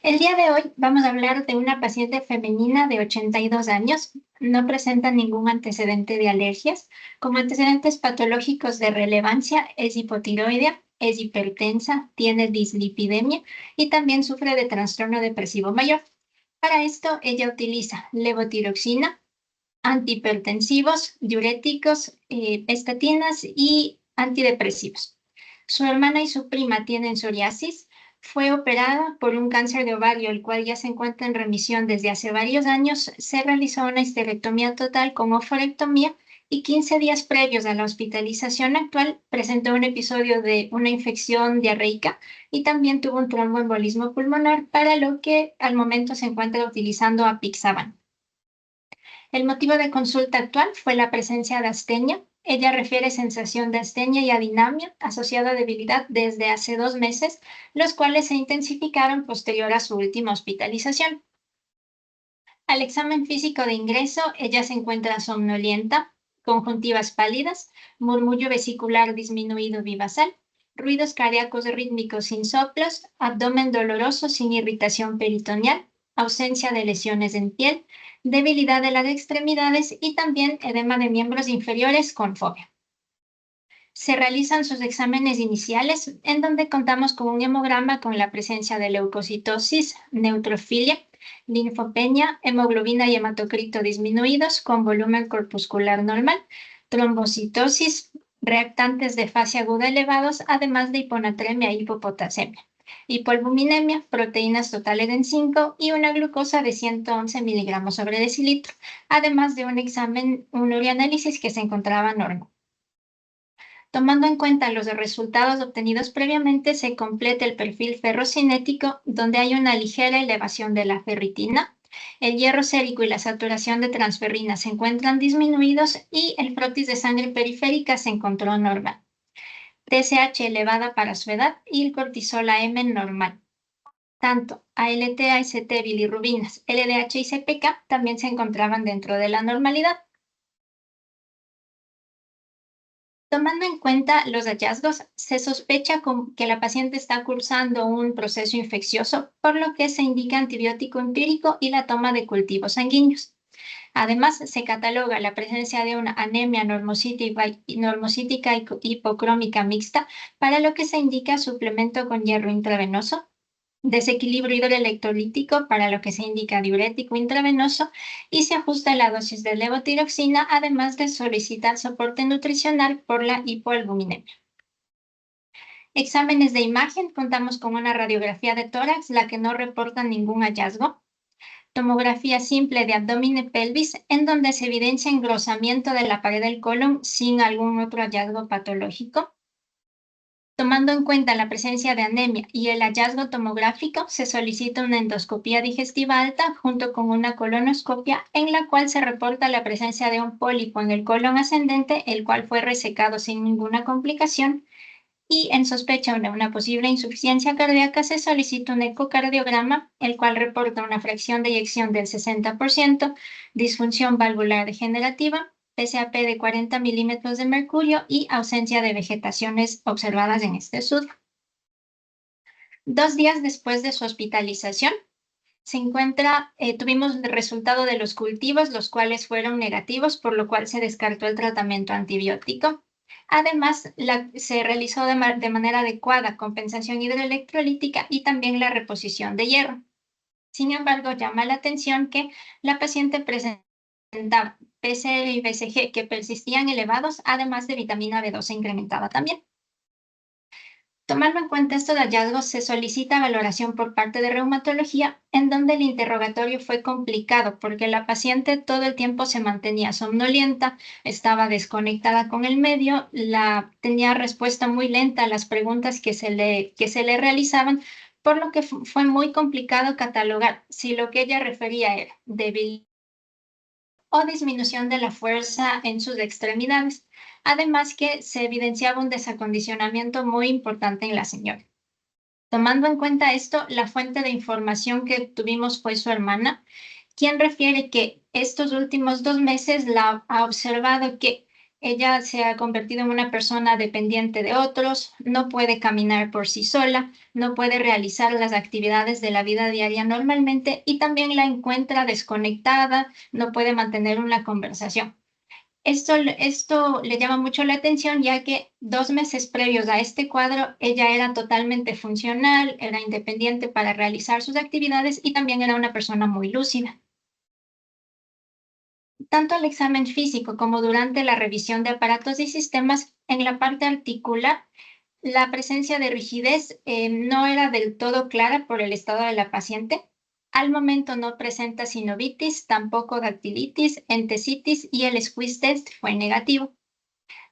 El día de hoy vamos a hablar de una paciente femenina de 82 años. No presenta ningún antecedente de alergias. Como antecedentes patológicos de relevancia es hipotiroidea, es hipertensa, tiene dislipidemia y también sufre de trastorno depresivo mayor. Para esto, ella utiliza levotiroxina, antihipertensivos, diuréticos, estatinas y antidepresivos. Su hermana y su prima tienen psoriasis. Fue operada por un cáncer de ovario, el cual ya se encuentra en remisión desde hace varios años. Se realizó una histerectomía total con oforectomía y 15 días previos a la hospitalización actual presentó un episodio de una infección diarreica y también tuvo un tromboembolismo pulmonar, para lo que al momento se encuentra utilizando apixaban. El motivo de consulta actual fue la presencia de astenia. Ella refiere sensación de astenia y adinamia asociada a debilidad desde hace 2 meses, los cuales se intensificaron posterior a su última hospitalización. Al examen físico de ingreso, ella se encuentra somnolienta, conjuntivas pálidas, murmullo vesicular disminuido vivasal, ruidos cardíacos rítmicos sin soplos, abdomen doloroso sin irritación peritoneal, ausencia de lesiones en piel, debilidad de las extremidades y también edema de miembros inferiores con fobia. Se realizan sus exámenes iniciales, en donde contamos con un hemograma con la presencia de leucocitosis, neutrofilia, linfopenia, hemoglobina y hematocrito disminuidos con volumen corpuscular normal, trombocitosis, reactantes de fase aguda elevados, además de hiponatremia e hipopotasemia, hipoalbuminemia, proteínas totales en 5 y una glucosa de 111 miligramos sobre decilitro, además de un urianálisis que se encontraba normal. Tomando en cuenta los resultados obtenidos previamente, se completa el perfil ferrocinético, donde hay una ligera elevación de la ferritina, el hierro sérico y la saturación de transferrina se encuentran disminuidos y el frotis de sangre periférica se encontró normal. TSH elevada para su edad y el cortisol AM normal. Tanto ALT, AST, bilirrubinas, LDH y CPK también se encontraban dentro de la normalidad. Tomando en cuenta los hallazgos, se sospecha que la paciente está cursando un proceso infeccioso, por lo que se indica antibiótico empírico y la toma de cultivos sanguíneos. Además, se cataloga la presencia de una anemia normocítica hipocrómica mixta, para lo que se indica suplemento con hierro intravenoso, desequilibrio hidroelectrolítico, para lo que se indica diurético intravenoso, y se ajusta la dosis de levotiroxina, además de solicitar soporte nutricional por la hipoalbuminemia. Exámenes de imagen: contamos con una radiografía de tórax, la que no reporta ningún hallazgo. Tomografía simple de abdomen y pelvis, en donde se evidencia engrosamiento de la pared del colon sin algún otro hallazgo patológico. Tomando en cuenta la presencia de anemia y el hallazgo tomográfico, se solicita una endoscopía digestiva alta junto con una colonoscopia, en la cual se reporta la presencia de un pólipo en el colon ascendente, el cual fue resecado sin ninguna complicación, y en sospecha de una posible insuficiencia cardíaca se solicita un ecocardiograma, el cual reporta una fracción de eyección del 60%, disfunción valvular degenerativa, PSAP de 40 milímetros de mercurio y ausencia de vegetaciones observadas en este estudio. 2 días después de su hospitalización, tuvimos el resultado de los cultivos, los cuales fueron negativos, por lo cual se descartó el tratamiento antibiótico. Además, se realizó de manera adecuada compensación hidroelectrolítica y también la reposición de hierro. Sin embargo, llama la atención que la paciente presentaba PCR y BCG que persistían elevados, además de vitamina B12 incrementada también. Tomando en cuenta estos hallazgos, se solicita valoración por parte de reumatología, en donde el interrogatorio fue complicado porque la paciente todo el tiempo se mantenía somnolienta, estaba desconectada con el medio, tenía respuesta muy lenta a las preguntas que se le realizaban, por lo que fue muy complicado catalogar si lo que ella refería era debilidad o disminución de la fuerza en sus extremidades. Además que se evidenciaba un desacondicionamiento muy importante en la señora. Tomando en cuenta esto, la fuente de información que tuvimos fue su hermana, quien refiere que estos últimos 2 meses la ha observado que Ella se ha convertido en una persona dependiente de otros, no puede caminar por sí sola, no puede realizar las actividades de la vida diaria normalmente y también la encuentra desconectada, no puede mantener una conversación. Esto le llama mucho la atención, ya que 2 meses previos a este cuadro, ella era totalmente funcional, era independiente para realizar sus actividades y también era una persona muy lúcida. Tanto el examen físico como durante la revisión de aparatos y sistemas, en la parte articular, la presencia de rigidez no era del todo clara por el estado de la paciente. Al momento no presenta sinovitis, tampoco dactilitis, entesitis y el squeeze test fue negativo.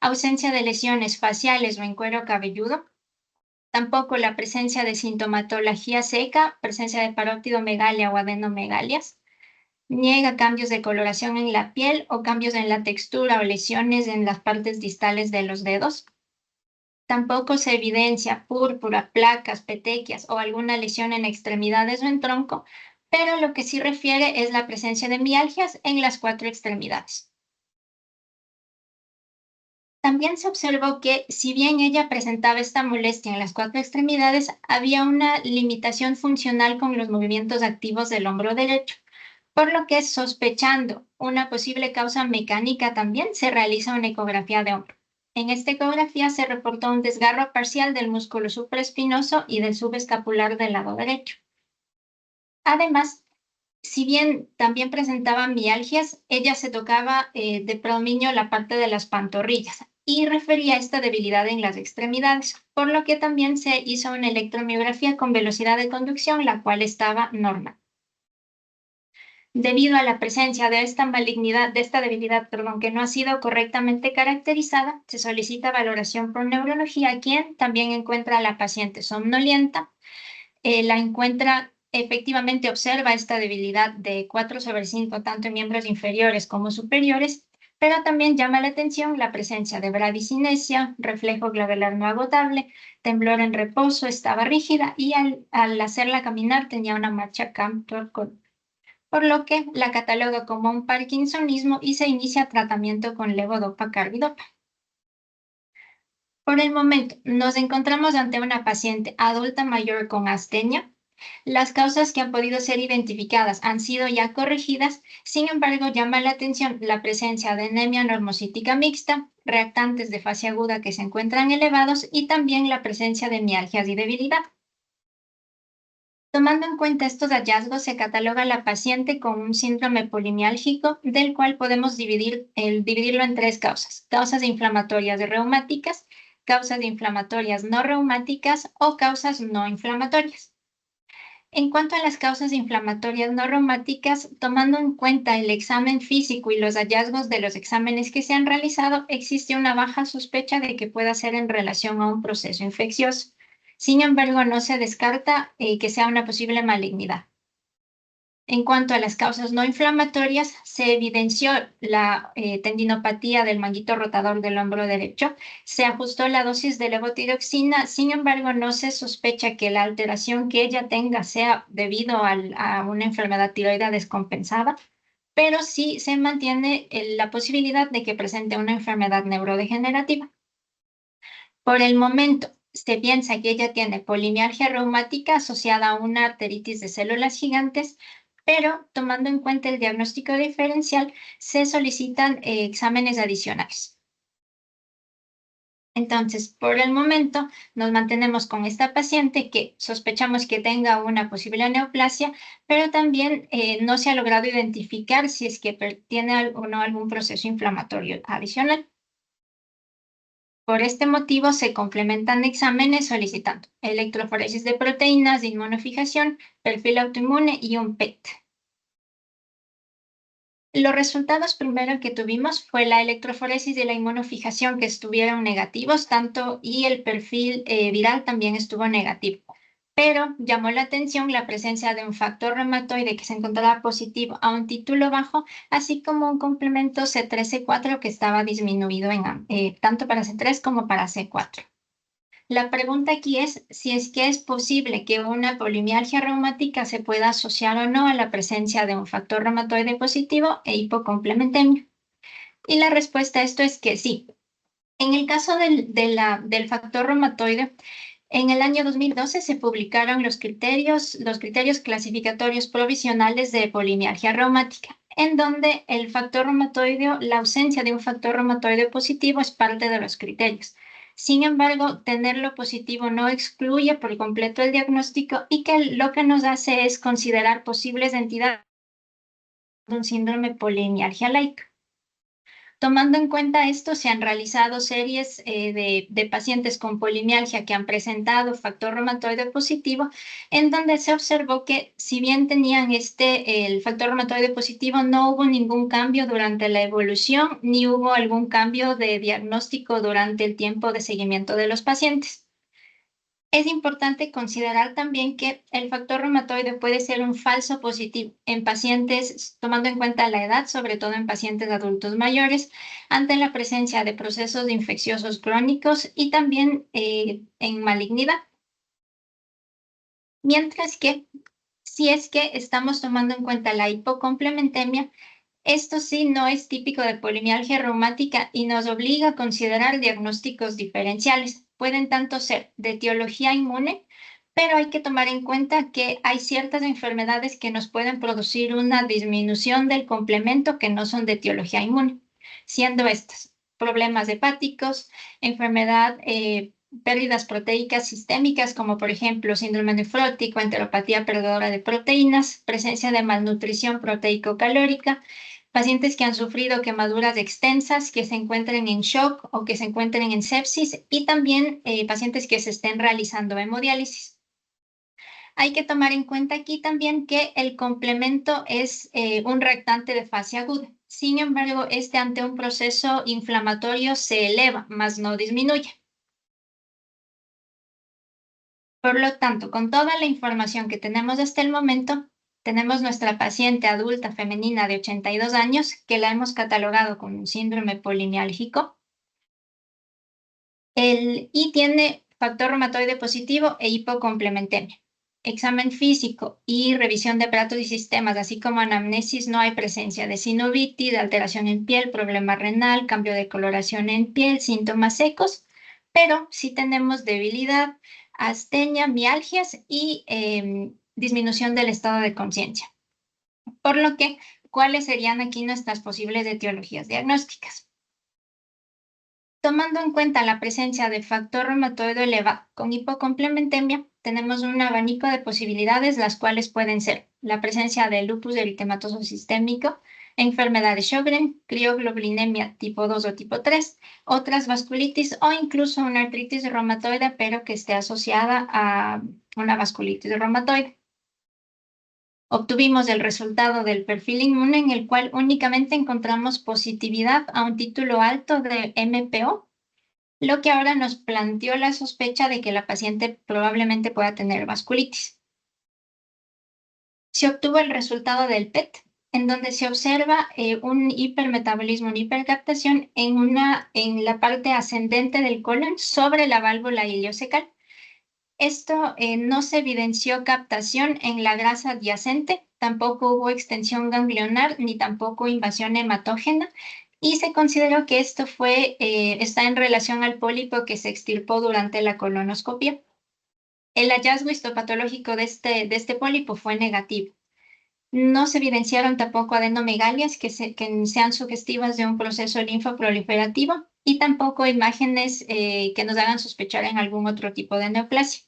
Ausencia de lesiones faciales o en cuero cabelludo. Tampoco la presencia de sintomatología seca, presencia de parótidomegalia o adenomegalias. Niega cambios de coloración en la piel o cambios en la textura o lesiones en las partes distales de los dedos. Tampoco se evidencia púrpura, placas, petequias o alguna lesión en extremidades o en tronco, pero lo que sí refiere es la presencia de mialgias en las 4 extremidades. También se observó que, si bien ella presentaba esta molestia en las 4 extremidades, había una limitación funcional con los movimientos activos del hombro derecho, por lo que, sospechando una posible causa mecánica también, se realiza una ecografía de hombro. En esta ecografía se reportó un desgarro parcial del músculo supraespinoso y del subescapular del lado derecho. Además, si bien también presentaba mialgias, ella se tocaba de predominio la parte de las pantorrillas y refería esta debilidad en las extremidades, por lo que también se hizo una electromiografía con velocidad de conducción, la cual estaba normal. Debido a la presencia de esta malignidad, de esta debilidad, perdón, que no ha sido correctamente caracterizada, se solicita valoración por neurología, quien también encuentra a la paciente somnolienta, la encuentra, efectivamente observa esta debilidad de 4/5, tanto en miembros inferiores como superiores, pero también llama la atención la presencia de bradicinesia, reflejo globular no agotable, temblor en reposo, estaba rígida y al hacerla caminar tenía una marcha Campbell, por lo que la cataloga como un parkinsonismo y se inicia tratamiento con levodopa-carbidopa. Por el momento, nos encontramos ante una paciente adulta mayor con astenia. Las causas que han podido ser identificadas han sido ya corregidas, sin embargo, llama la atención la presencia de anemia normocítica mixta, reactantes de fase aguda que se encuentran elevados y también la presencia de mialgias y debilidad. Tomando en cuenta estos hallazgos, se cataloga a la paciente con un síndrome polimiálgico, del cual podemos dividirlo en 3 causas: causas inflamatorias reumáticas, causas inflamatorias no reumáticas o causas no inflamatorias. En cuanto a las causas inflamatorias no reumáticas, tomando en cuenta el examen físico y los hallazgos de los exámenes que se han realizado, existe una baja sospecha de que pueda ser en relación a un proceso infeccioso. Sin embargo, no se descarta que sea una posible malignidad. En cuanto a las causas no inflamatorias, se evidenció la tendinopatía del manguito rotador del hombro derecho, se ajustó la dosis de levotiroxina, sin embargo, no se sospecha que la alteración que ella tenga sea debido a una enfermedad tiroidea descompensada, pero sí se mantiene la posibilidad de que presente una enfermedad neurodegenerativa. Por el momento, se piensa que ella tiene polimialgia reumática asociada a una arteritis de células gigantes, pero tomando en cuenta el diagnóstico diferencial, se solicitan exámenes adicionales. Entonces, por el momento, nos mantenemos con esta paciente que sospechamos que tenga una posible neoplasia, pero también no se ha logrado identificar si es que tiene o no algún proceso inflamatorio adicional. Por este motivo, se complementan exámenes solicitando electroforesis de proteínas de inmunofijación, perfil autoinmune y un PET. Los resultados primero que tuvimos fue la electroforesis de la inmunofijación, que estuvieron negativos, y el perfil viral también estuvo negativo. Pero llamó la atención la presencia de un factor reumatoide que se encontraba positivo a un título bajo, así como un complemento C3-C4 que estaba disminuido tanto para C3 como para C4. La pregunta aquí es si es que es posible que una polimialgia reumática se pueda asociar o no a la presencia de un factor reumatoide positivo e hipocomplementemia. Y la respuesta a esto es que sí. En el caso del factor reumatoide, en el año 2012 se publicaron los criterios clasificatorios provisionales de polimialgia reumática, en donde el factor reumatoide, la ausencia de un factor reumatoide positivo es parte de los criterios. Sin embargo, tenerlo positivo no excluye por completo el diagnóstico y que lo que nos hace es considerar posibles entidades de un síndrome polimialgia laica. Tomando en cuenta esto, se han realizado series de pacientes con polimialgia que han presentado factor reumatoide positivo, en donde se observó que si bien tenían el factor reumatoide positivo, no hubo ningún cambio durante la evolución, ni hubo algún cambio de diagnóstico durante el tiempo de seguimiento de los pacientes. Es importante considerar también que el factor reumatoide puede ser un falso positivo en pacientes, tomando en cuenta la edad, sobre todo en pacientes adultos mayores, ante la presencia de procesos infecciosos crónicos y también en malignidad. Mientras que, si es que estamos tomando en cuenta la hipocomplementemia, esto sí no es típico de polimialgia reumática y nos obliga a considerar diagnósticos diferenciales. Pueden tanto ser de etiología inmune, pero hay que tomar en cuenta que hay ciertas enfermedades que nos pueden producir una disminución del complemento que no son de etiología inmune, siendo estas problemas hepáticos, enfermedad, pérdidas proteicas sistémicas, como por ejemplo síndrome nefrótico, enteropatía perdedora de proteínas, presencia de malnutrición proteico-calórica, pacientes que han sufrido quemaduras extensas, que se encuentren en shock o que se encuentren en sepsis y también pacientes que se estén realizando hemodiálisis. Hay que tomar en cuenta aquí también que el complemento es un reactante de fase aguda. Sin embargo, ante un proceso inflamatorio se eleva, más no disminuye. Por lo tanto, con toda la información que tenemos hasta el momento, tenemos nuestra paciente adulta femenina de 82 años que la hemos catalogado con un síndrome polimiálgico y tiene factor reumatoide positivo e hipocomplementemia. Examen físico y revisión de aparatos y sistemas, así como anamnesis, no hay presencia de sinovitis, de alteración en piel, problema renal, cambio de coloración en piel, síntomas secos, pero sí tenemos debilidad, astenia, mialgias y disminución del estado de conciencia. Por lo que, ¿cuáles serían aquí nuestras posibles etiologías diagnósticas? Tomando en cuenta la presencia de factor reumatoide elevado con hipocomplementemia, tenemos un abanico de posibilidades, las cuales pueden ser la presencia de lupus eritematoso sistémico, enfermedad de Sjögren, crioglobulinemia tipo 2 o tipo 3, otras vasculitis o incluso una artritis reumatoide, pero que esté asociada a una vasculitis reumatoide. Obtuvimos el resultado del perfil inmune en el cual únicamente encontramos positividad a un título alto de MPO, lo que ahora nos planteó la sospecha de que la paciente probablemente pueda tener vasculitis. Se obtuvo el resultado del PET, en donde se observa un hipermetabolismo, una hipercaptación en la parte ascendente del colon sobre la válvula ileocecal. Esto no se evidenció captación en la grasa adyacente, tampoco hubo extensión ganglionar ni tampoco invasión hematógena, y se consideró que esto está en relación al pólipo que se extirpó durante la colonoscopia. El hallazgo histopatológico de este pólipo fue negativo. No se evidenciaron tampoco adenomegalias que sean sugestivas de un proceso linfoproliferativo y tampoco imágenes que nos hagan sospechar en algún otro tipo de neoplasia.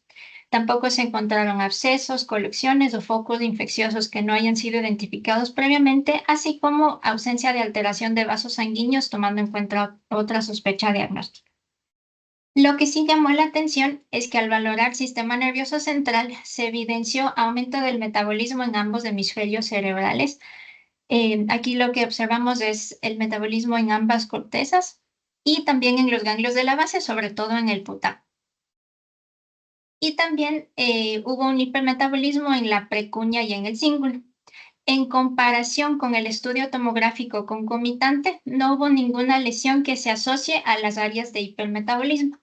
Tampoco se encontraron abscesos, colecciones o focos infecciosos que no hayan sido identificados previamente, así como ausencia de alteración de vasos sanguíneos, tomando en cuenta otra sospecha diagnóstica. Lo que sí llamó la atención es que al valorar sistema nervioso central se evidenció aumento del metabolismo en ambos hemisferios cerebrales. Aquí lo que observamos es el metabolismo en ambas cortezas y también en los ganglios de la base, sobre todo en el putamo. Y también hubo un hipermetabolismo en la precunia y en el cíngulo. En comparación con el estudio tomográfico concomitante, no hubo ninguna lesión que se asocie a las áreas de hipermetabolismo.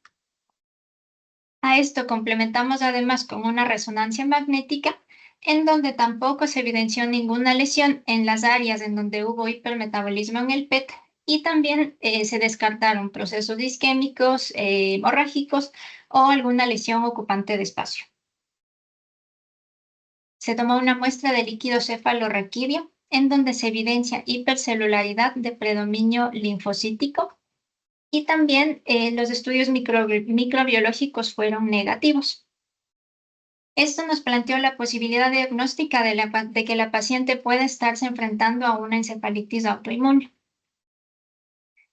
A esto complementamos además con una resonancia magnética, en donde tampoco se evidenció ninguna lesión en las áreas en donde hubo hipermetabolismo en el PET y también se descartaron procesos isquémicos, hemorrágicos o alguna lesión ocupante de espacio. Se tomó una muestra de líquido cefalorraquídeo en donde se evidencia hipercelularidad de predominio linfocítico y también los estudios microbiológicos fueron negativos. Esto nos planteó la posibilidad diagnóstica de que la paciente puede estarse enfrentando a una encefalitis autoinmune.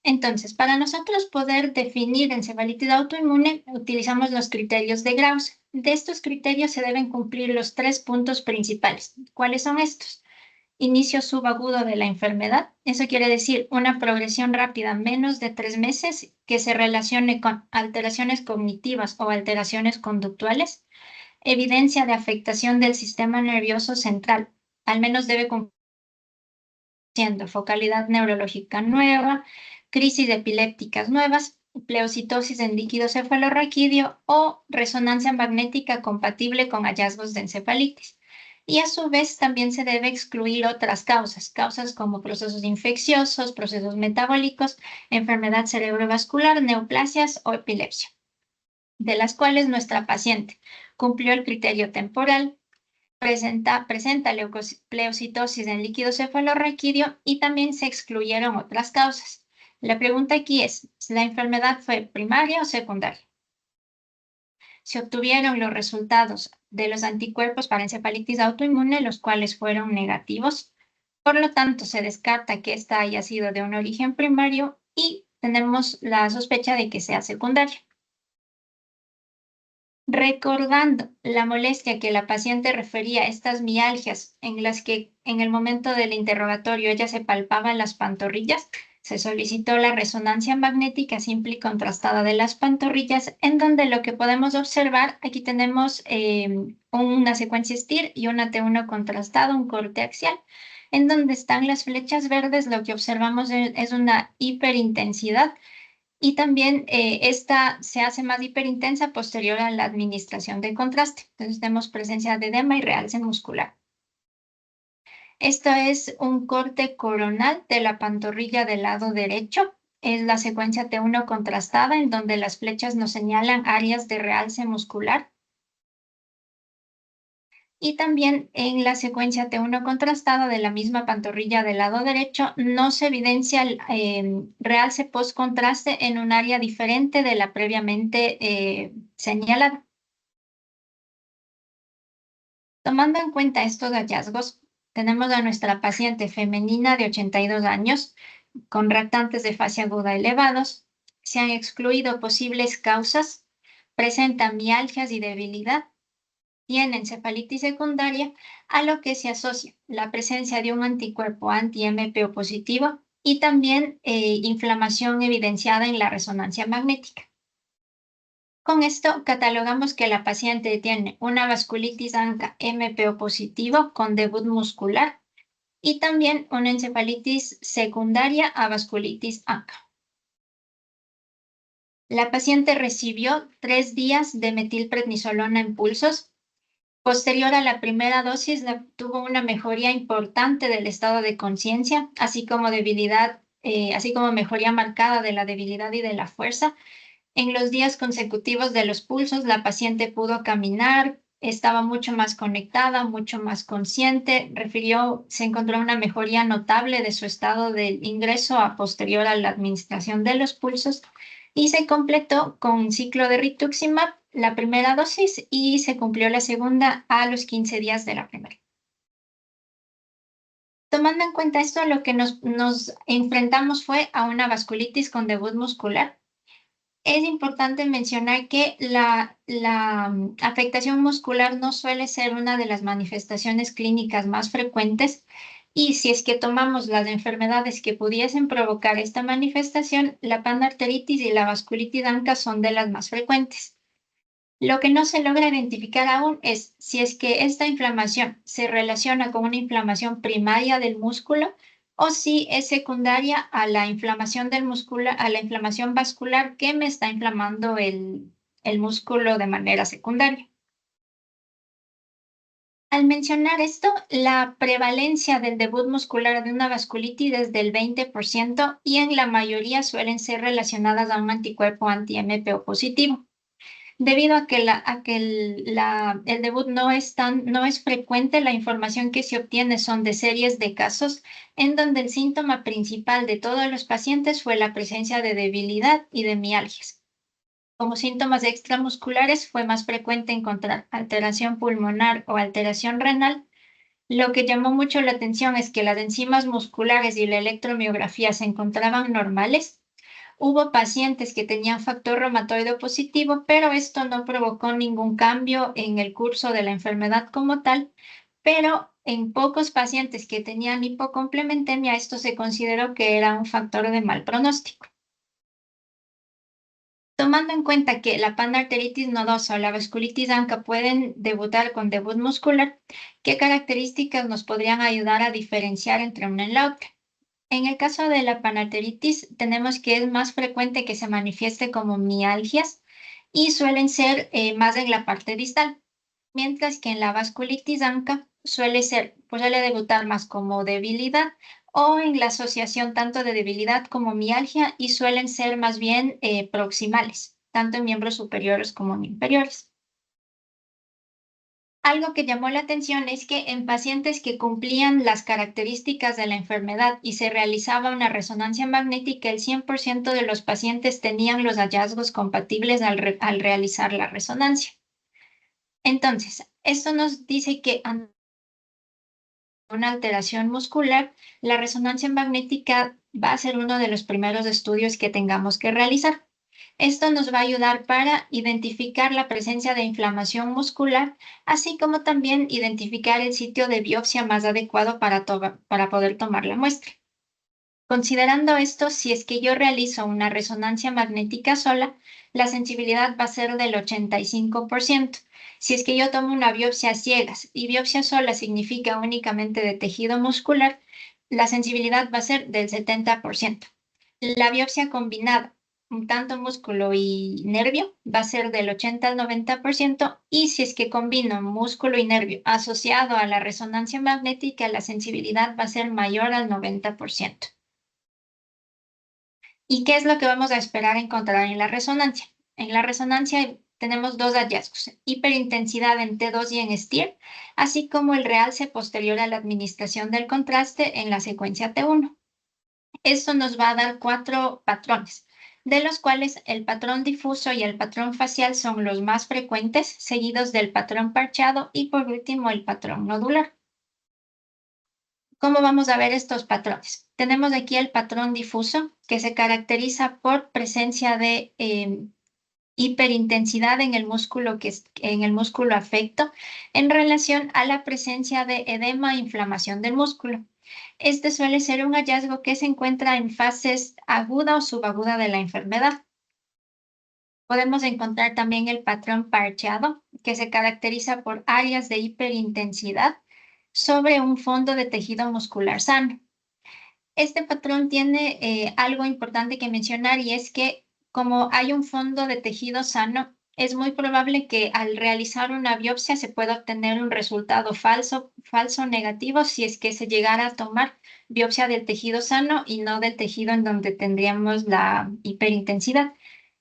Entonces, para nosotros poder definir encefalitis autoinmune, utilizamos los criterios de Gauss. De estos criterios se deben cumplir los 3 puntos principales. ¿Cuáles son estos? Inicio subagudo de la enfermedad. Eso quiere decir una progresión rápida, menos de 3 meses, que se relacione con alteraciones cognitivas o alteraciones conductuales. Evidencia de afectación del sistema nervioso central. Al menos debe cumplir focalidad neurológica nueva, crisis epilépticas nuevas, pleocitosis en líquido cefalorraquídeo o resonancia magnética compatible con hallazgos de encefalitis. Y a su vez también se debe excluir otras causas como procesos infecciosos, procesos metabólicos, enfermedad cerebrovascular, neoplasias o epilepsia, de las cuales nuestra paciente cumplió el criterio temporal, presenta pleocitosis en líquido cefalorraquídeo y también se excluyeron otras causas. La pregunta aquí es, ¿la enfermedad fue primaria o secundaria? Se obtuvieron los resultados de los anticuerpos para encefalitis autoinmune, los cuales fueron negativos. Por lo tanto, se descarta que esta haya sido de un origen primario y tenemos la sospecha de que sea secundaria. Recordando la molestia que la paciente refería a estas mialgias en las que en el momento del interrogatorio ella se palpaba en las pantorrillas, se solicitó la resonancia magnética simple y contrastada de las pantorrillas, en donde lo que podemos observar, aquí tenemos una secuencia STIR y una T1 contrastada, un corte axial, en donde están las flechas verdes, lo que observamos es una hiperintensidad y también esta se hace más hiperintensa posterior a la administración de contraste. Entonces tenemos presencia de edema y realce muscular. Esto es un corte coronal de la pantorrilla del lado derecho. Es la secuencia T1 contrastada en donde las flechas nos señalan áreas de realce muscular. Y también en la secuencia T1 contrastada de la misma pantorrilla del lado derecho no se evidencia el realce post-contraste en un área diferente de la previamente señalada. Tomando en cuenta estos hallazgos, tenemos a nuestra paciente femenina de 82 años con reactantes de fase aguda elevados. Se han excluido posibles causas, presenta mialgias y debilidad, tiene encefalitis secundaria, a lo que se asocia la presencia de un anticuerpo anti-MPO positivo y también inflamación evidenciada en la resonancia magnética. Con esto catalogamos que la paciente tiene una vasculitis ANCA MPO positivo con debut muscular y también una encefalitis secundaria a vasculitis ANCA. La paciente recibió 3 días de metilprednisolona en pulsos. Posterior a la primera dosis, tuvo una mejoría importante del estado de conciencia, así como debilidad, así como mejoría marcada de la debilidad y de la fuerza. En los días consecutivos de los pulsos, la paciente pudo caminar, estaba mucho más conectada, mucho más consciente. Se encontró una mejoría notable de su estado de ingreso a posterior a la administración de los pulsos y se completó con un ciclo de rituximab la primera dosis y se cumplió la segunda a los 15 días de la primera. Tomando en cuenta esto, lo que nos enfrentamos fue a una vasculitis con debut muscular. Es importante mencionar que la afectación muscular no suele ser una de las manifestaciones clínicas más frecuentes y si es que tomamos las enfermedades que pudiesen provocar esta manifestación, la panarteritis y la vasculitis ANCA son de las más frecuentes. Lo que no se logra identificar aún es si es que esta inflamación se relaciona con una inflamación primaria del músculo o si es secundaria a la inflamación del músculo, a la inflamación vascular que me está inflamando el músculo de manera secundaria. Al mencionar esto, la prevalencia del debut muscular de una vasculitis es del 20% y en la mayoría suelen ser relacionadas a un anticuerpo anti-MPO positivo. Debido a que, el debut no es frecuente, la información que se obtiene son de series de casos en donde el síntoma principal de todos los pacientes fue la presencia de debilidad y de mialgias. Como síntomas extramusculares fue más frecuente encontrar alteración pulmonar o alteración renal. Lo que llamó mucho la atención es que las enzimas musculares y la electromiografía se encontraban normales. Hubo pacientes que tenían factor reumatoide positivo, pero esto no provocó ningún cambio en el curso de la enfermedad como tal, pero en pocos pacientes que tenían hipocomplementemia, esto se consideró que era un factor de mal pronóstico. Tomando en cuenta que la panarteritis nodosa o la vasculitis ANCA pueden debutar con debut muscular, ¿qué características nos podrían ayudar a diferenciar entre una y la otra? En el caso de la panarteritis, tenemos que es más frecuente que se manifieste como mialgias y suelen ser más en la parte distal, mientras que en la vasculitis ANCA suele debutar más como debilidad o en la asociación tanto de debilidad como mialgia y suelen ser más bien proximales, tanto en miembros superiores como en inferiores. Algo que llamó la atención es que en pacientes que cumplían las características de la enfermedad y se realizaba una resonancia magnética, el 100% de los pacientes tenían los hallazgos compatibles al realizar la resonancia. Entonces, esto nos dice que ante una alteración muscular, la resonancia magnética va a ser uno de los primeros estudios que tengamos que realizar. Esto nos va a ayudar para identificar la presencia de inflamación muscular, así como también identificar el sitio de biopsia más adecuado para poder tomar la muestra. Considerando esto, si es que yo realizo una resonancia magnética sola, la sensibilidad va a ser del 85%. Si es que yo tomo una biopsia ciegas y biopsia sola significa únicamente de tejido muscular, la sensibilidad va a ser del 70%. La biopsia combinada, un tanto músculo y nervio, va a ser del 80 al 90%, y si es que combino músculo y nervio asociado a la resonancia magnética, la sensibilidad va a ser mayor al 90%. ¿Y qué es lo que vamos a esperar encontrar en la resonancia? En la resonancia tenemos dos hallazgos, hiperintensidad en T2 y en STIR, así como el realce posterior a la administración del contraste en la secuencia T1. Esto nos va a dar 4 patrones, de los cuales el patrón difuso y el patrón facial son los más frecuentes, seguidos del patrón parchado y por último el patrón nodular. ¿Cómo vamos a ver estos patrones? Tenemos aquí el patrón difuso, que se caracteriza por presencia de hiperintensidad en el músculo en el músculo afecto en relación a la presencia de edema e inflamación del músculo. Este suele ser un hallazgo que se encuentra en fases aguda o subaguda de la enfermedad. Podemos encontrar también el patrón parcheado, que se caracteriza por áreas de hiperintensidad sobre un fondo de tejido muscular sano. Este patrón tiene algo importante que mencionar, y es que como hay un fondo de tejido sano, es muy probable que al realizar una biopsia se pueda obtener un resultado falso negativo si es que se llegara a tomar biopsia del tejido sano y no del tejido en donde tendríamos la hiperintensidad.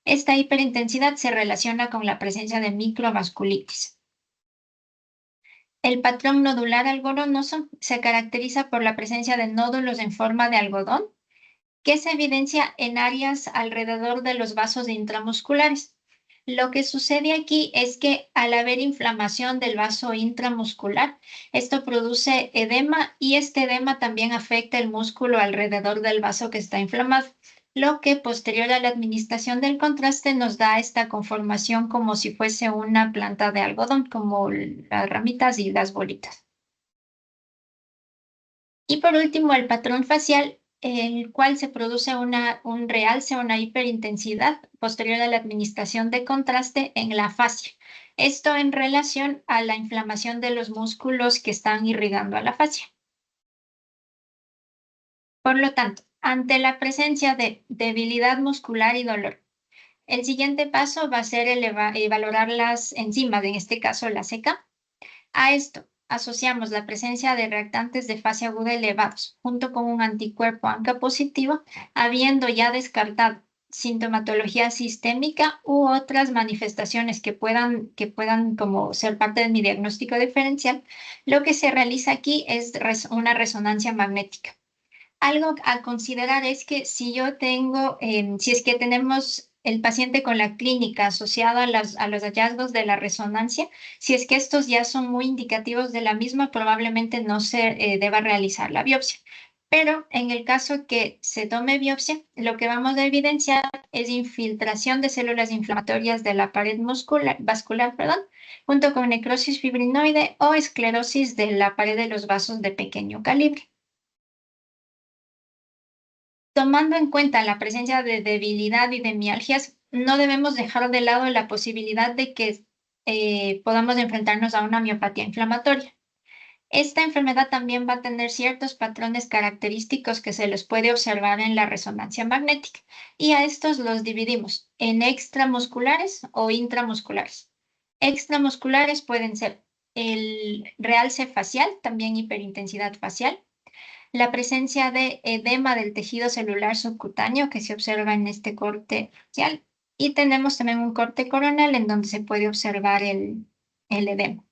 Esta hiperintensidad se relaciona con la presencia de microvasculitis. El patrón nodular algodonoso se caracteriza por la presencia de nódulos en forma de algodón que se evidencia en áreas alrededor de los vasos intramusculares. Lo que sucede aquí es que al haber inflamación del vaso intramuscular, esto produce edema, y este edema también afecta el músculo alrededor del vaso que está inflamado, lo que posterior a la administración del contraste nos da esta conformación como si fuese una planta de algodón, como las ramitas y las bolitas. Y por último, el patrón facial, el cual se produce un realce, una hiperintensidad posterior a la administración de contraste en la fascia. Esto en relación a la inflamación de los músculos que están irrigando a la fascia. Por lo tanto, ante la presencia de debilidad muscular y dolor, el siguiente paso va a ser valorar las enzimas, en este caso la CK. A esto, asociamos la presencia de reactantes de fase aguda elevados junto con un anticuerpo ANCA positivo, habiendo ya descartado sintomatología sistémica u otras manifestaciones que puedan como ser parte de mi diagnóstico diferencial, lo que se realiza aquí es una resonancia magnética. Algo a considerar es que si yo tengo, si es que tenemos el paciente con la clínica asociada a los hallazgos de la resonancia, si es que estos ya son muy indicativos de la misma, probablemente no se deba realizar la biopsia. Pero en el caso que se tome biopsia, lo que vamos a evidenciar es infiltración de células inflamatorias de la pared vascular, perdón, junto con necrosis fibrinoide o esclerosis de la pared de los vasos de pequeño calibre. Tomando en cuenta la presencia de debilidad y de mialgias, no debemos dejar de lado la posibilidad de que podamos enfrentarnos a una miopatía inflamatoria. Esta enfermedad también va a tener ciertos patrones característicos que se los puede observar en la resonancia magnética, y a estos los dividimos en extramusculares o intramusculares. Extramusculares pueden ser el realce facial, también hiperintensidad facial, la presencia de edema del tejido celular subcutáneo que se observa en este corte facial, y tenemos también un corte coronal en donde se puede observar el edema.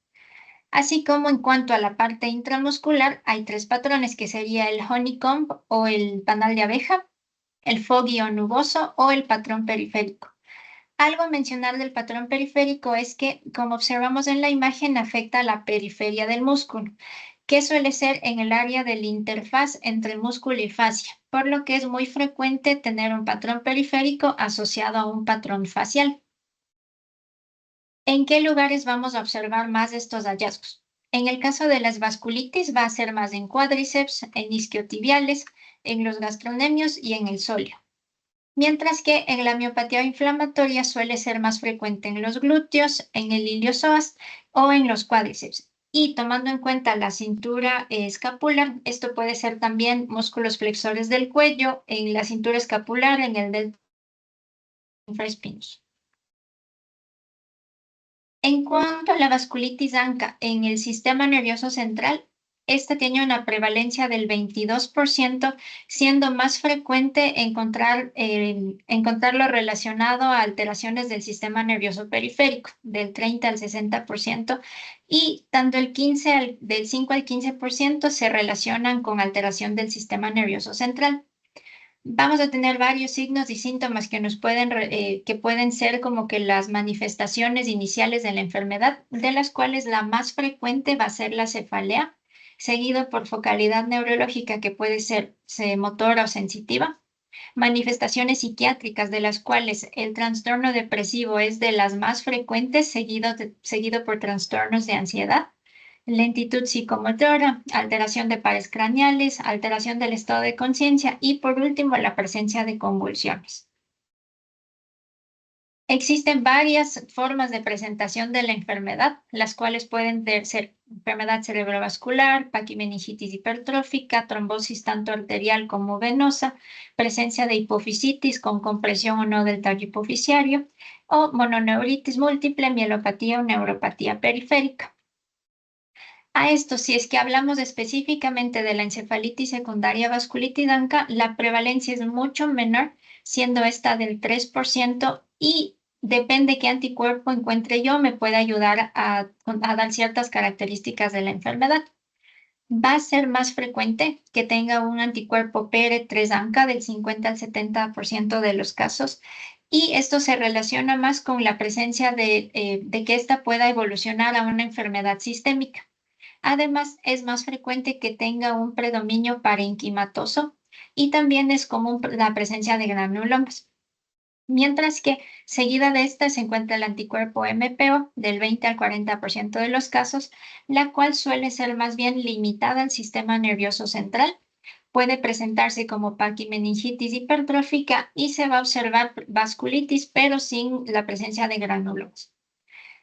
Así como en cuanto a la parte intramuscular, hay tres patrones que sería el honeycomb o el panal de abeja, el foggy o nuboso o el patrón periférico. Algo a mencionar del patrón periférico es que, como observamos en la imagen, afecta a la periferia del músculo, que suele ser en el área de la interfaz entre músculo y fascia, por lo que es muy frecuente tener un patrón periférico asociado a un patrón facial. ¿En qué lugares vamos a observar más estos hallazgos? En el caso de las vasculitis va a ser más en cuádriceps, en isquiotibiales, en los gastronemios y en el sóleo. Mientras que en la miopatía inflamatoria suele ser más frecuente en los glúteos, en el iliosoas o en los cuádriceps. Y tomando en cuenta la cintura escapular, esto puede ser también músculos flexores del cuello, en la cintura escapular, en el del infraespinous. En cuanto a la vasculitis ANCA en el sistema nervioso central, esta tiene una prevalencia del 22%, siendo más frecuente encontrarlo relacionado a alteraciones del sistema nervioso periférico, del 30 al 60%, y tanto del 5 al 15% se relacionan con alteración del sistema nervioso central. Vamos a tener varios signos y síntomas que pueden ser como que las manifestaciones iniciales de la enfermedad, de las cuales la más frecuente va a ser la cefalea, seguido por focalidad neurológica que puede ser motora o sensitiva, manifestaciones psiquiátricas de las cuales el trastorno depresivo es de las más frecuentes, seguido por trastornos de ansiedad, lentitud psicomotora, alteración de pares craneales, alteración del estado de conciencia y, por último, la presencia de convulsiones. Existen varias formas de presentación de la enfermedad, las cuales pueden ser enfermedad cerebrovascular, paquimeningitis hipertrófica, trombosis tanto arterial como venosa, presencia de hipofisitis con compresión o no del tallo hipofisiario, o mononeuritis múltiple, mielopatía o neuropatía periférica. A esto, si es que hablamos específicamente de la encefalitis secundaria vasculitis ANCA, la prevalencia es mucho menor, siendo esta del 3%, y depende qué anticuerpo encuentre yo, me puede ayudar a dar ciertas características de la enfermedad. Va a ser más frecuente que tenga un anticuerpo PR3 ANCA del 50 al 70% de los casos, y esto se relaciona más con la presencia de que ésta pueda evolucionar a una enfermedad sistémica. Además, es más frecuente que tenga un predominio parenquimatoso, y también es común la presencia de granulomas. Mientras que seguida de esta se encuentra el anticuerpo MPO del 20 al 40% de los casos, la cual suele ser más bien limitada al sistema nervioso central. Puede presentarse como paquimeningitis hipertrófica y se va a observar vasculitis, pero sin la presencia de granulomas.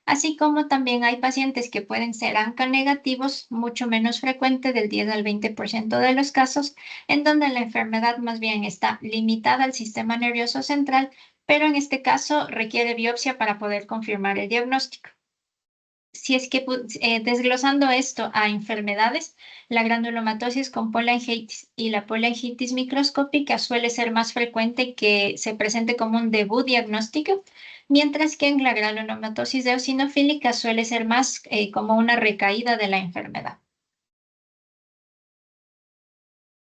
Así como también hay pacientes que pueden ser ANCA negativos, mucho menos frecuente, del 10 al 20% de los casos, en donde la enfermedad más bien está limitada al sistema nervioso central, pero en este caso requiere biopsia para poder confirmar el diagnóstico. Si es que desglosando esto a enfermedades, la granulomatosis con polangitis y la polangitis microscópica suele ser más frecuente que se presente como un debut diagnóstico, mientras que en la granulomatosis eosinofílica suele ser más como una recaída de la enfermedad.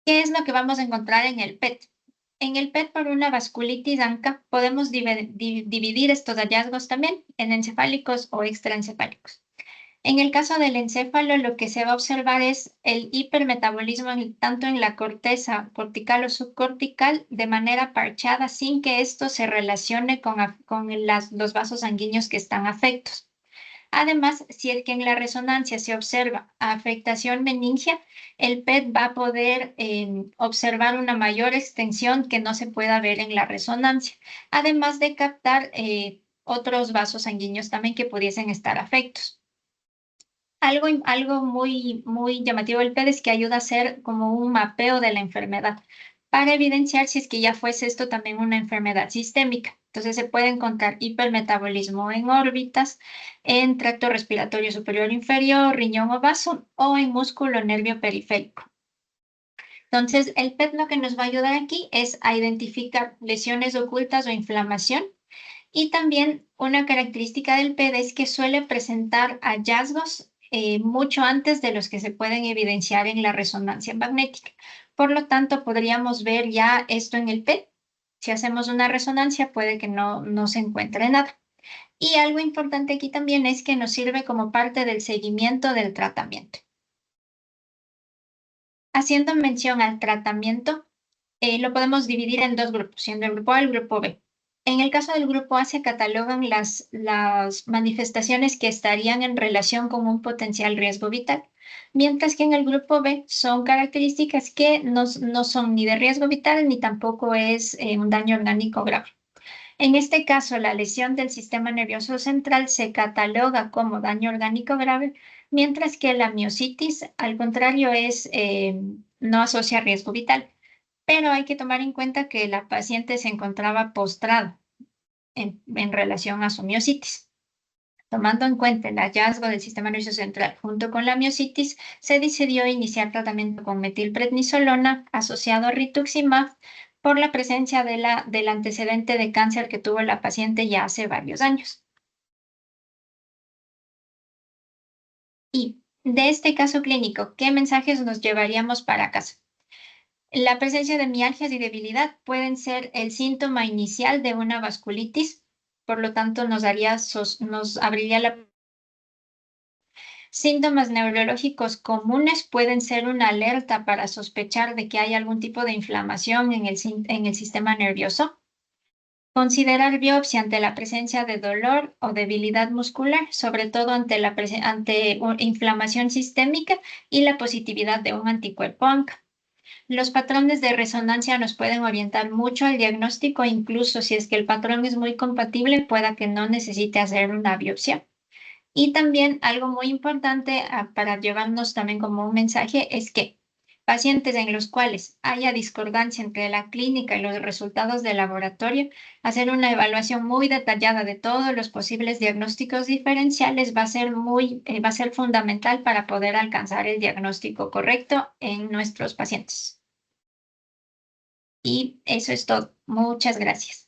¿Qué es lo que vamos a encontrar en el PET? En el PET por una vasculitis ANCA podemos dividir estos hallazgos también en encefálicos o extraencefálicos. En el caso del encéfalo, lo que se va a observar es el hipermetabolismo tanto en la corteza cortical o subcortical de manera parchada sin que esto se relacione con los vasos sanguíneos que están afectos. Además, si es que en la resonancia se observa afectación meningia, el PET va a poder observar una mayor extensión que no se pueda ver en la resonancia, además de captar otros vasos sanguíneos también que pudiesen estar afectos. Algo muy llamativo del PET es que ayuda a hacer como un mapeo de la enfermedad para evidenciar si es que ya fuese esto también una enfermedad sistémica. Entonces se puede encontrar hipermetabolismo en órbitas, en tracto respiratorio superior inferior, riñón o vaso o en músculo nervio periférico. Entonces el PET lo que nos va a ayudar aquí es a identificar lesiones ocultas o inflamación. Y también una característica del PET es que suele presentar hallazgos mucho antes de los que se pueden evidenciar en la resonancia magnética. Por lo tanto, podríamos ver ya esto en el PET. Si hacemos una resonancia, puede que no se encuentre nada. Y algo importante aquí también es que nos sirve como parte del seguimiento del tratamiento. Haciendo mención al tratamiento, lo podemos dividir en dos grupos, siendo el grupo A y el grupo B. En el caso del grupo A se catalogan las manifestaciones que estarían en relación con un potencial riesgo vital, mientras que en el grupo B son características que no son ni de riesgo vital ni tampoco es un daño orgánico grave. En este caso, la lesión del sistema nervioso central se cataloga como daño orgánico grave, mientras que la miositis, al contrario, no asocia riesgo vital. Pero hay que tomar en cuenta que la paciente se encontraba postrada en relación a su miositis. Tomando en cuenta el hallazgo del sistema nervioso central junto con la miositis, se decidió iniciar tratamiento con metilprednisolona asociado a rituximab por la presencia del antecedente de cáncer que tuvo la paciente ya hace varios años. Y de este caso clínico, ¿qué mensajes nos llevaríamos para casa? La presencia de mialgias y debilidad pueden ser el síntoma inicial de una vasculitis, por lo tanto nos abriría la... Síntomas neurológicos comunes pueden ser una alerta para sospechar de que hay algún tipo de inflamación en el sistema nervioso. Considerar biopsia ante la presencia de dolor o debilidad muscular, sobre todo ante inflamación sistémica y la positividad de un anticuerpo ANCA. Los patrones de resonancia nos pueden orientar mucho al diagnóstico, incluso si es que el patrón es muy compatible, pueda que no necesite hacer una biopsia. Y también algo muy importante para llevarnos también como un mensaje es que pacientes en los cuales haya discordancia entre la clínica y los resultados de laboratorio, hacer una evaluación muy detallada de todos los posibles diagnósticos diferenciales va a ser fundamental para poder alcanzar el diagnóstico correcto en nuestros pacientes. Y eso es todo. Muchas gracias.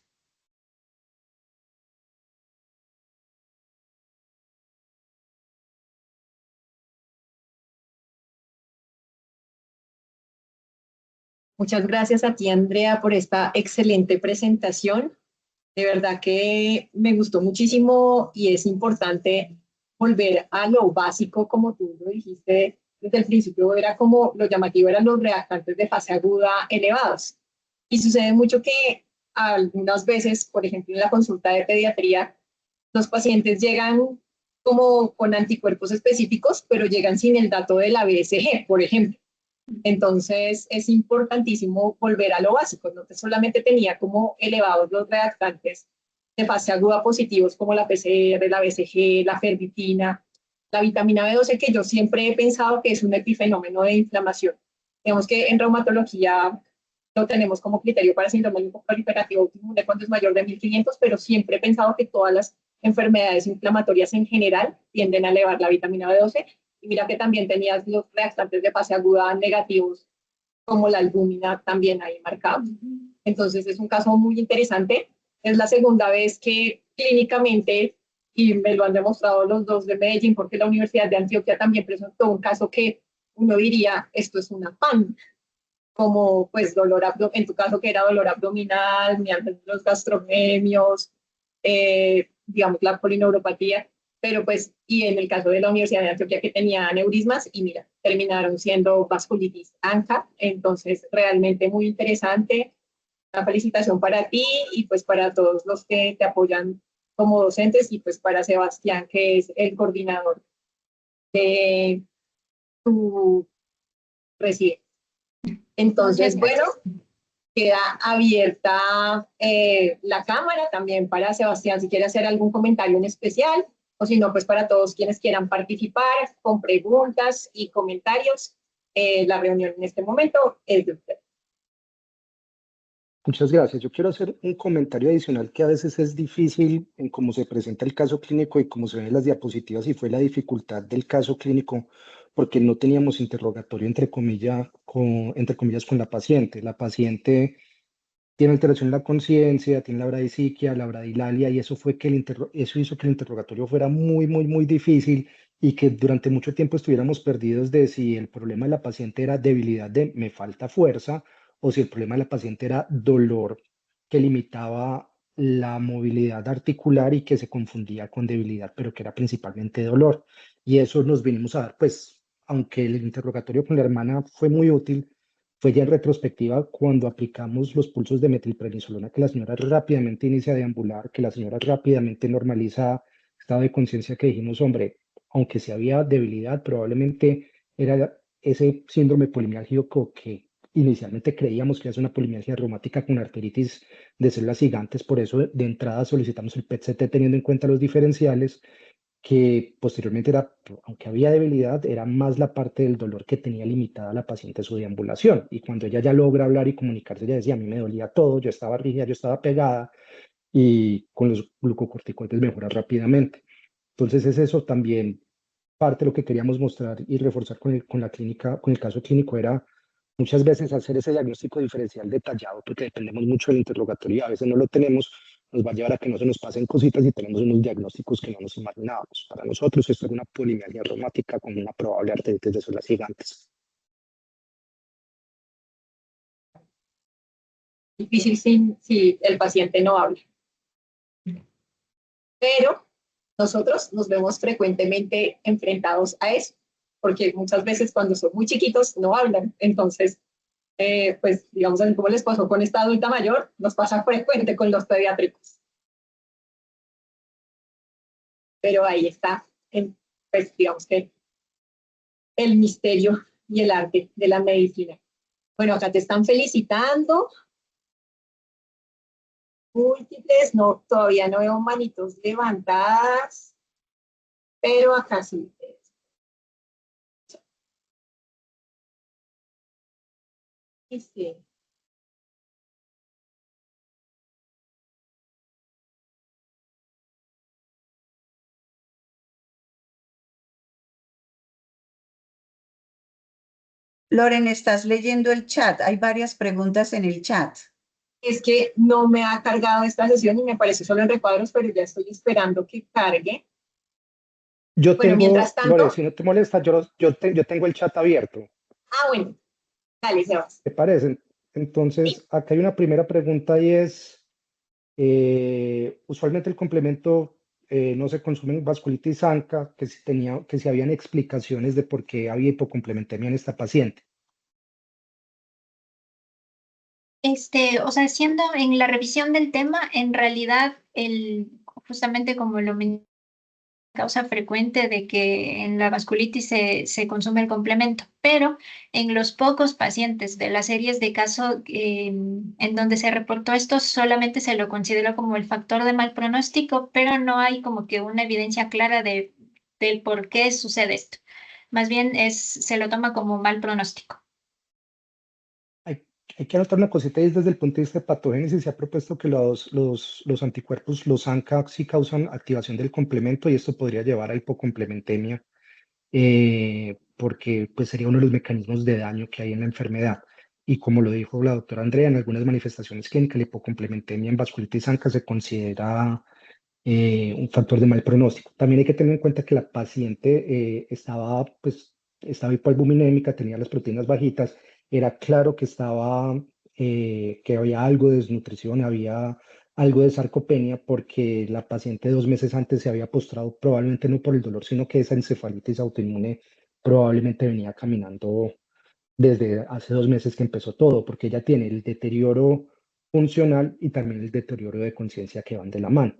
Muchas gracias a ti, Andrea, por esta excelente presentación. De verdad que me gustó muchísimo y es importante volver a lo básico, como tú lo dijiste desde el principio, era como lo llamativo eran los reactantes de fase aguda elevados. Y sucede mucho que algunas veces, por ejemplo, en la consulta de pediatría, los pacientes llegan como con anticuerpos específicos, pero llegan sin el dato de la BSG, por ejemplo. Entonces es importantísimo volver a lo básico, no solamente tenía como elevados los reactantes de fase aguda positivos como la PCR, la BCG, la ferritina, la vitamina B12, que yo siempre he pensado que es un epifenómeno de inflamación. Digamos que en reumatología lo tenemos como criterio para síndrome linfoproliferativo autoinmune cuando es mayor de 1500, pero siempre he pensado que todas las enfermedades inflamatorias en general tienden a elevar la vitamina B12. Y mira que también tenías los reactantes de fase aguda negativos, como la albúmina también ahí marcados. Entonces es un caso muy interesante. Es la segunda vez que clínicamente, y me lo han demostrado los dos de Medellín, porque la Universidad de Antioquia también presentó un caso que uno diría, esto es una PAN, como pues dolor abdominal, en tu caso que era dolor abdominal, los gastrocnemios, digamos la polineuropatía, pero pues, y en el caso de la Universidad de Antioquia que tenía aneurismas, y mira, terminaron siendo vasculitis ANCA, entonces realmente muy interesante. Una felicitación para ti y pues para todos los que te apoyan como docentes y pues para Sebastián, que es el coordinador de tu residencia. Entonces, bueno, queda abierta la cámara también para Sebastián si quiere hacer algún comentario en especial, o si no, pues para todos quienes quieran participar con preguntas y comentarios. La reunión en este momento es de usted. Muchas gracias. Yo quiero hacer un comentario adicional que a veces es difícil en cómo se presenta el caso clínico y cómo se ven en las diapositivas, y fue la dificultad del caso clínico porque no teníamos interrogatorio entre comillas con la paciente. La paciente tiene alteración en la conciencia, tiene la bradisiquia, la bradilalia, y eso eso hizo que el interrogatorio fuera muy difícil y que durante mucho tiempo estuviéramos perdidos de si el problema de la paciente era debilidad de me falta fuerza o si el problema de la paciente era dolor que limitaba la movilidad articular y que se confundía con debilidad, pero que era principalmente dolor. Y eso nos vinimos a dar, pues, aunque el interrogatorio con la hermana fue muy útil, fue ya en retrospectiva cuando aplicamos los pulsos de metilprednisolona que la señora rápidamente inicia a deambular, que la señora rápidamente normaliza estado de conciencia, que dijimos, hombre, aunque si había debilidad, probablemente era ese síndrome polimialgico que inicialmente creíamos que es una polimialgia reumática con arteritis de células gigantes. Por eso de entrada solicitamos el PET-CT teniendo en cuenta los diferenciales, que posteriormente era, aunque había debilidad, era más la parte del dolor que tenía limitada la paciente su deambulación. Y cuando ella ya logra hablar y comunicarse, ella decía, a mí me dolía todo, yo estaba rígida, yo estaba pegada, y con los glucocorticoides mejora rápidamente. Entonces es eso también, parte de lo que queríamos mostrar y reforzar con la clínica, con el caso clínico, era muchas veces hacer ese diagnóstico diferencial detallado, porque dependemos mucho del interrogatorio y a veces no lo tenemos, nos va a llevar a que no se nos pasen cositas y tenemos unos diagnósticos que no nos imaginábamos. Para nosotros esto es una polimialgia reumática con una probable arteritis de células gigantes. Difícil si el paciente no habla. Pero nosotros nos vemos frecuentemente enfrentados a eso, porque muchas veces cuando son muy chiquitos no hablan. Entonces, pues digamos, como les pasó con esta adulta mayor, nos pasa frecuente con los pediátricos. Pero ahí está, pues digamos que el misterio y el arte de la medicina. Bueno, acá te están felicitando. Múltiples, no, todavía no veo manitos levantadas, pero acá sí. Sí. Loren, estás leyendo el chat. Hay varias preguntas en el chat. Es que no me ha cargado esta sesión y me aparece solo en recuadros, pero ya estoy esperando que cargue. Yo Bueno, tengo, mientras tanto. Lore, si no te molesta, yo tengo el chat abierto. Bueno, dale, Sebas. ¿Te parece? Entonces, Sí. acá hay una primera pregunta y es, usualmente el complemento no se consume en vasculitis ANCA, que si habían explicaciones de por qué había hipocomplementemia en esta paciente. O sea, siendo en la revisión del tema, en realidad, justamente como lo mencioné, causa frecuente de que en la vasculitis se consume el complemento, pero en los pocos pacientes de las series de caso en donde se reportó esto, solamente se lo consideró como el factor de mal pronóstico, pero no hay como que una evidencia clara del por qué sucede esto. Más bien se lo toma como mal pronóstico. Hay que anotar una cosita y es desde el punto de vista de patogénesis se ha propuesto que los anticuerpos, los ANCA, sí causan activación del complemento y esto podría llevar a hipocomplementemia porque pues sería uno de los mecanismos de daño que hay en la enfermedad. Y como lo dijo la doctora Andrea, en algunas manifestaciones clínicas, la hipocomplementemia en vasculitis ANCA se considera un factor de mal pronóstico. También hay que tener en cuenta que la paciente estaba hipoalbuminémica, tenía las proteínas bajitas, era claro que que había algo de desnutrición, había algo de sarcopenia, porque la paciente 2 meses antes se había postrado, probablemente no por el dolor, sino que esa encefalitis autoinmune probablemente venía caminando desde hace 2 meses que empezó todo, porque ella tiene el deterioro funcional y también el deterioro de conciencia que van de la mano.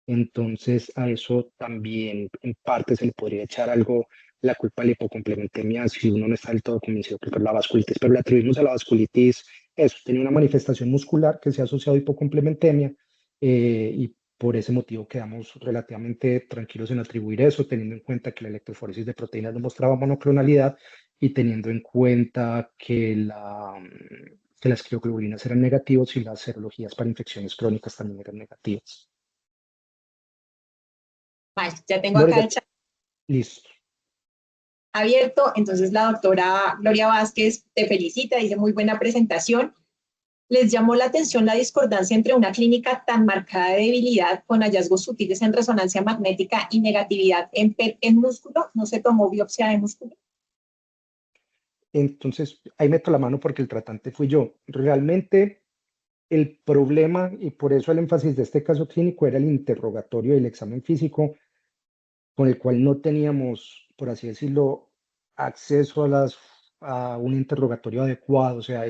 Entonces, a eso también en parte se le podría echar algo la culpa de la hipocomplementemia si uno no está del todo convencido que fue la vasculitis, pero le atribuimos a la vasculitis eso, tenía una manifestación muscular que se ha asociado a hipocomplementemia y por ese motivo quedamos relativamente tranquilos en atribuir eso, teniendo en cuenta que la electroforesis de proteínas no mostraba monoclonalidad y teniendo en cuenta que las crioglobulinas eran negativos y las serologías para infecciones crónicas también eran negativas. Vale, ya tengo acá Gloria, el chat listo. abierto. Entonces la doctora Gloria Vázquez te felicita, dice muy buena presentación. ¿Les llamó la atención la discordancia entre una clínica tan marcada de debilidad con hallazgos sutiles en resonancia magnética y negatividad en PET en músculo? ¿No se tomó biopsia de músculo? Entonces, ahí meto la mano porque el tratante fui yo. Realmente el problema, y por eso el énfasis de este caso clínico, era el interrogatorio y el examen físico, con el cual no teníamos, por así decirlo, acceso a un interrogatorio adecuado. O sea,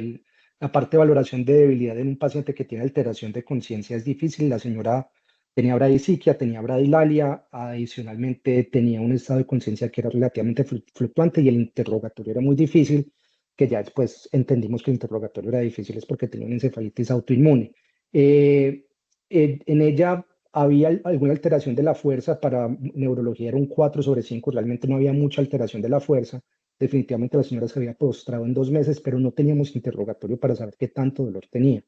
la parte de valoración de debilidad en un paciente que tiene alteración de conciencia es difícil. La señora tenía bradisiquia, tenía bradilalia, adicionalmente tenía un estado de conciencia que era relativamente fluctuante y el interrogatorio era muy difícil, que ya después entendimos que el interrogatorio era difícil es porque tenía una encefalitis autoinmune. En ella había alguna alteración de la fuerza, para neurología era un 4/5, realmente no había mucha alteración de la fuerza. Definitivamente la señora se había postrado en 2 meses, pero no teníamos interrogatorio para saber qué tanto dolor tenía.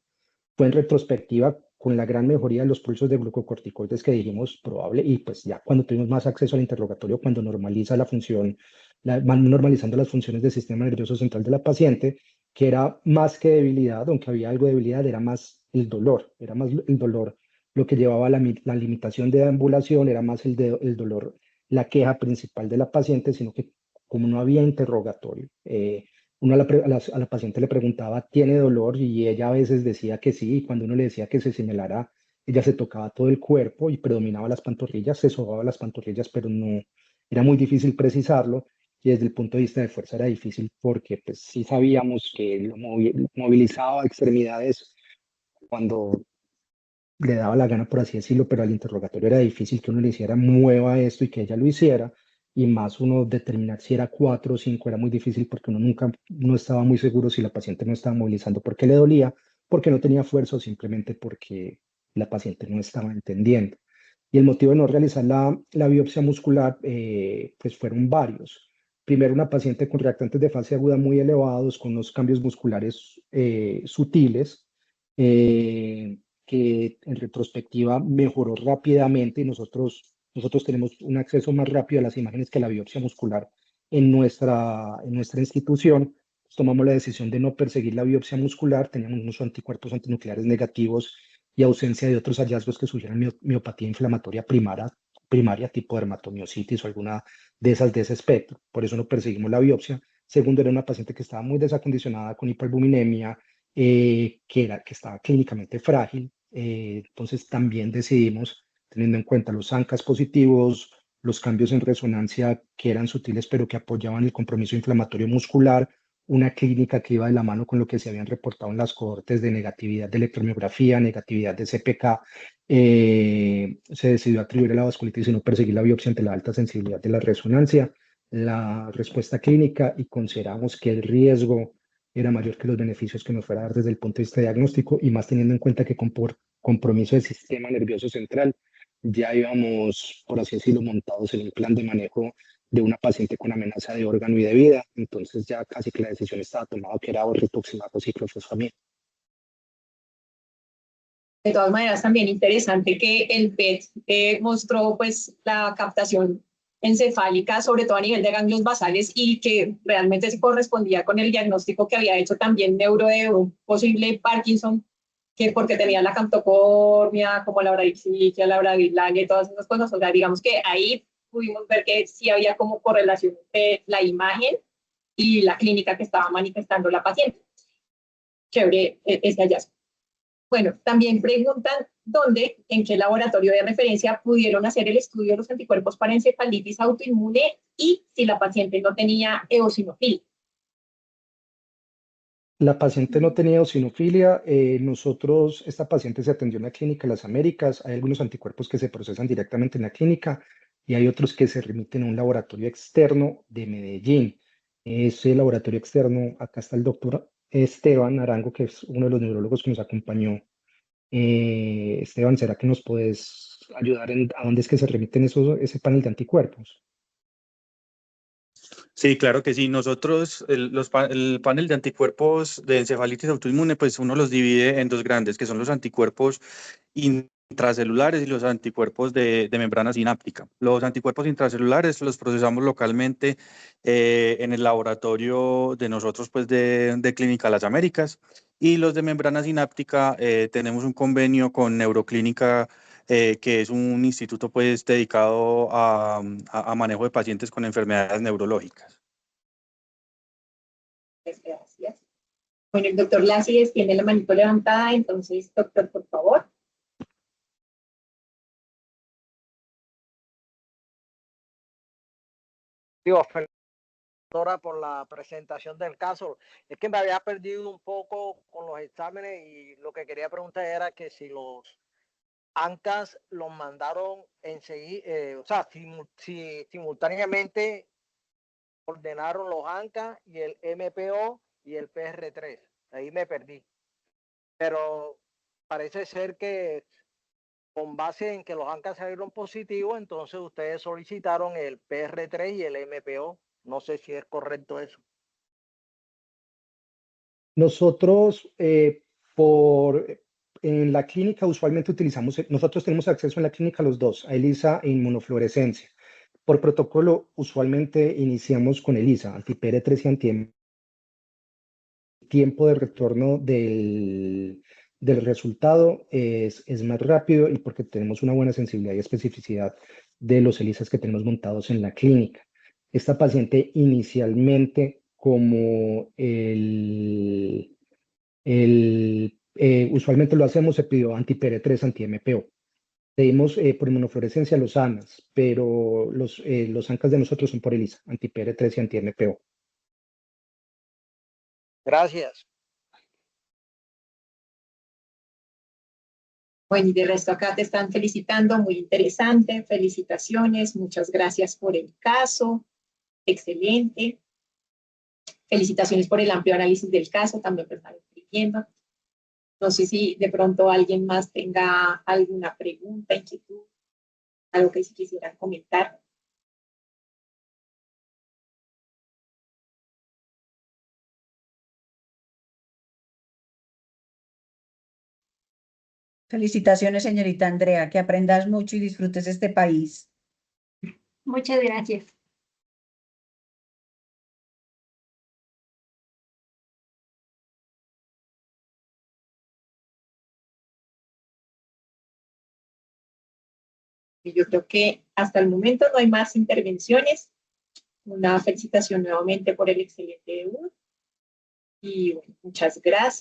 Fue en retrospectiva con la gran mejoría de los pulsos de glucocorticoides que dijimos probable, y pues ya cuando tuvimos más acceso al interrogatorio, cuando normaliza la función, van normalizando las funciones del sistema nervioso central de la paciente, que era más que debilidad, aunque había algo de debilidad, era más el dolor lo que llevaba a la limitación de ambulación, era más el dolor, la queja principal de la paciente, sino que como no había interrogatorio, uno a la paciente le preguntaba, ¿tiene dolor? Y ella a veces decía que sí, y cuando uno le decía que se señalara, ella se tocaba todo el cuerpo y predominaba las pantorrillas, se sobaba las pantorrillas, pero no, era muy difícil precisarlo, y desde el punto de vista de fuerza era difícil porque pues sí sabíamos que lo movilizaba a extremidades cuando le daba la gana, por así decirlo, pero al interrogatorio era difícil que uno le hiciera mueva esto y que ella lo hiciera, y más uno determinar si era 4 o 5 era muy difícil porque uno nunca no estaba muy seguro si la paciente no estaba movilizando porque le dolía, porque no tenía fuerza o simplemente porque la paciente no estaba entendiendo. Y el motivo de no realizar la biopsia muscular, pues fueron varios. Primero, una paciente con reactantes de fase aguda muy elevados, con unos cambios musculares sutiles, que en retrospectiva mejoró rápidamente y nosotros tenemos un acceso más rápido a las imágenes que la biopsia muscular en nuestra institución. Pues tomamos la decisión de no perseguir la biopsia muscular, teníamos unos anticuerpos antinucleares negativos y ausencia de otros hallazgos que sugieran miopatía inflamatoria primaria tipo dermatomiositis o alguna de esas de ese espectro. Por eso no perseguimos la biopsia. Segundo, era una paciente que estaba muy desacondicionada con hipoalbuminemia, que estaba clínicamente frágil. Entonces también decidimos, teniendo en cuenta los ANCAs positivos, los cambios en resonancia que eran sutiles pero que apoyaban el compromiso inflamatorio muscular, una clínica que iba de la mano con lo que se habían reportado en las cohortes de negatividad de electromiografía, negatividad de CPK, se decidió atribuir a la vasculitis y no perseguir la biopsia ante la alta sensibilidad de la resonancia, la respuesta clínica, y consideramos que el riesgo era mayor que los beneficios que nos fuera a dar desde el punto de vista diagnóstico, y más teniendo en cuenta que por compromiso del sistema nervioso central ya íbamos, por así decirlo, montados en un plan de manejo de una paciente con amenaza de órgano y de vida. Entonces ya casi que la decisión estaba tomada, que era o rituximab o ciclofosfamida. De todas maneras, también interesante que el PET mostró pues la captación encefálica, sobre todo a nivel de ganglios basales, y que realmente se correspondía con el diagnóstico que había hecho también neuro de un posible Parkinson, que porque tenía la cantocornia, como la bradixicia, la bradilalia y todas esas cosas. O sea, digamos que ahí pudimos ver que sí había como correlación entre la imagen y la clínica que estaba manifestando la paciente. Chévere ese hallazgo. Bueno, también preguntan dónde, en qué laboratorio de referencia pudieron hacer el estudio de los anticuerpos para encefalitis autoinmune y si la paciente no tenía eosinofilia. La paciente no tenía eosinofilia. Esta paciente se atendió en la Clínica Las Américas. Hay algunos anticuerpos que se procesan directamente en la clínica y hay otros que se remiten a un laboratorio externo de Medellín. Ese laboratorio externo, acá está el doctor Esteban Arango, que es uno de los neurólogos que nos acompañó. Esteban, ¿será que nos puedes ayudar a dónde es que se remiten ese panel de anticuerpos? Sí, claro que sí. Nosotros, el panel de anticuerpos de encefalitis autoinmune, pues uno los divide en dos grandes, que son los anticuerpos intracelulares y los anticuerpos de membrana sináptica. Los anticuerpos intracelulares los procesamos localmente en el laboratorio de nosotros, pues de Clínica Las Américas, y los de membrana sináptica tenemos un convenio con Neuroclínica, que es un instituto pues dedicado a manejo de pacientes con enfermedades neurológicas. Gracias. Bueno, el doctor Lacies tiene la manito levantada, entonces, doctor, por favor. Digo, doctora, por la presentación del caso. Es que me había perdido un poco con los exámenes y lo que quería preguntar era que si los ANCAS los mandaron enseguida, o sea, si simultáneamente ordenaron los ANCAS y el MPO y el PR3. Ahí me perdí. Pero parece ser que con base en que los ANCAS salieron positivos, entonces ustedes solicitaron el PR3 y el MPO. No sé si es correcto eso. Nosotros, en la clínica usualmente nosotros tenemos acceso en la clínica a los dos, a ELISA e inmunofluorescencia. Por protocolo, usualmente iniciamos con ELISA, anti-PR3 y anti-M. Tiempo de retorno del resultado es más rápido y porque tenemos una buena sensibilidad y especificidad de los ELISAs que tenemos montados en la clínica. Esta paciente inicialmente, como usualmente lo hacemos, se pidió anti-PR3, anti-MPO. Pedimos por inmunofluorescencia los ANAS, pero los ANCAS de nosotros son por ELISA, anti-PR3 y anti-MPO. Gracias. Bueno, y de resto acá te están felicitando, muy interesante, felicitaciones, muchas gracias por el caso, excelente. Felicitaciones por el amplio análisis del caso, también me están escribiendo. No sé si de pronto alguien más tenga alguna pregunta, inquietud, algo que si quisieran comentar. Felicitaciones, señorita Andrea, que aprendas mucho y disfrutes este país. Muchas gracias. Y yo creo que hasta el momento no hay más intervenciones. Una felicitación nuevamente por el excelente debut. Y bueno, muchas gracias.